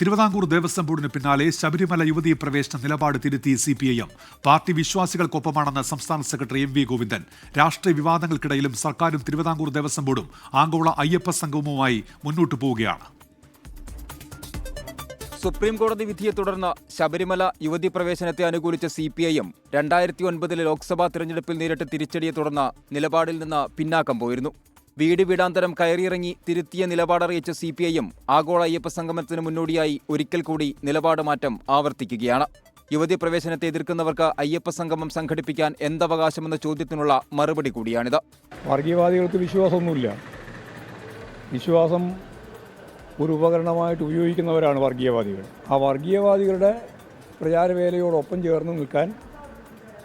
തിരുവിതാംകൂർ ദേവസ്വം ബോർഡിന് പിന്നാലെ ശബരിമല യുവതീ പ്രവേശന നിലപാട് തിരുത്തി CPIM. പാർട്ടി വിശ്വാസികൾക്കൊപ്പമാണെന്ന് സംസ്ഥാന സെക്രട്ടറി MV ഗോവിന്ദൻ. രാഷ്ട്രീയ വിവാദങ്ങൾക്കിടയിലും സർക്കാരും തിരുവിതാംകൂർ ദേവസ്വം ബോർഡും ആഗോള അയ്യപ്പ സംഗമവുമായി മുന്നോട്ടു പോവുകയാണ്. സുപ്രീം കോടതി വിധിയെ തുടർന്ന് ശബരിമല യുവതീ പ്രവേശനത്തെ അനുകൂലിച്ച CPIM 2009 ലോക്സഭാ തിരഞ്ഞെടുപ്പിൽ നേരിട്ട് തിരിച്ചടിയെ തുടർന്ന് നിലപാടിൽ നിന്ന് പിന്നാക്കം പോയിരുന്നു. വീട് വീടാന്തരം കയറിയിറങ്ങി തിരുത്തിയ നിലപാടറിയിച്ച CPIM ആഗോള അയ്യപ്പ സംഗമത്തിന് മുന്നോടിയായി ഒരിക്കൽ കൂടി നിലപാട് മാറ്റം ആവർത്തിക്കുകയാണ്. യുവതീ പ്രവേശനത്തെ എതിർക്കുന്നവർക്ക് അയ്യപ്പ സംഗമം സംഘടിപ്പിക്കാൻ എന്തവകാശമെന്ന ചോദ്യത്തിനുള്ള മറുപടി കൂടിയാണിത്. വർഗീയവാദികൾക്ക് വിശ്വാസമൊന്നുമില്ല. വിശ്വാസം ഒരു ഉപകരണമായിട്ട് ഉപയോഗിക്കുന്നവരാണ് വർഗീയവാദികൾ. ആ വർഗീയവാദികളുടെ പ്രചാരവേലയോടൊപ്പം ചേർന്ന് നിൽക്കാൻ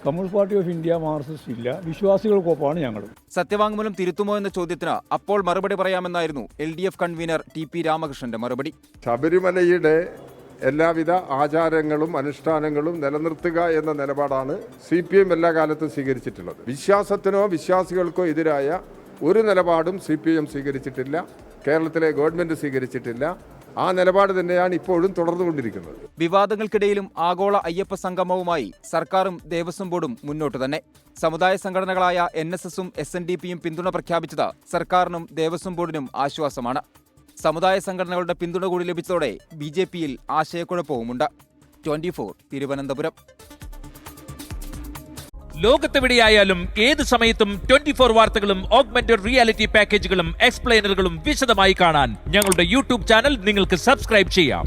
communist party of India Marxist ഇല്ല. വിശ്വാസികൾക്കൊപ്പമാണ് ഞങ്ങൾ. സത്യവാങ്മൂലം തിരുത്തുമോ എന്ന ചോദ്യത്തിന് അപ്പോൾ മറുപടി പറയാമെന്നായിരുന്നു LDF കൺവീനർ TP രാമകൃഷ്ണന്റെ മറുപടി. ശബരിമലയുടെ എല്ലാവിധ ആചാരങ്ങളും അനുഷ്ഠാനങ്ങളും നിലനിർത്തുക എന്ന നിലപാടാണ് CPIM എല്ലാ കാലത്തും സ്വീകരിച്ചിട്ടുള്ളത്. വിശ്വാസത്തിനോ വിശ്വാസികൾക്കോ എതിരായ ഒരു നിലപാടും CPIM സ്വീകരിച്ചിട്ടില്ല. കേരളത്തിലെ ഗവൺമെന്റ് സ്വീകരിച്ചിട്ടില്ല. ആ നിലപാട് തന്നെയാണ് ഇപ്പോഴും തുടർന്നുകൊണ്ടിരിക്കുന്നത്. വിവാദങ്ങൾക്കിടയിലും ആഗോള അയ്യപ്പ സംഗമവുമായി സർക്കാരും ദേവസ്വം ബോർഡും മുന്നോട്ട് തന്നെ. സമുദായ സംഘടനകളായ NSSഉം SNDPയും പിന്തുണ പ്രഖ്യാപിച്ചത് സർക്കാരിനും ദേവസ്വം ബോർഡിനും ആശ്വാസമാണ്. സമുദായ സംഘടനകളുടെ പിന്തുണ കൂടി ലഭിച്ചതോടെ BJPയിൽ ആശയക്കുഴപ്പവുമുണ്ട്. 24 തിരുവനന്തപുരം. ലോകത്തെവിടെയായാലും ഏത് സമയത്തും 24 വാർത്തകളും ഓഗ്മെന്റഡ് റിയാലിറ്റി പാക്കേജുകളും എക്സ്പ്ലെയിനറുകളും വിശദമായി കാണാൻ ഞങ്ങളുടെ YouTube ചാനൽ നിങ്ങൾക്ക് സബ്സ്ക്രൈബ് ചെയ്യാം.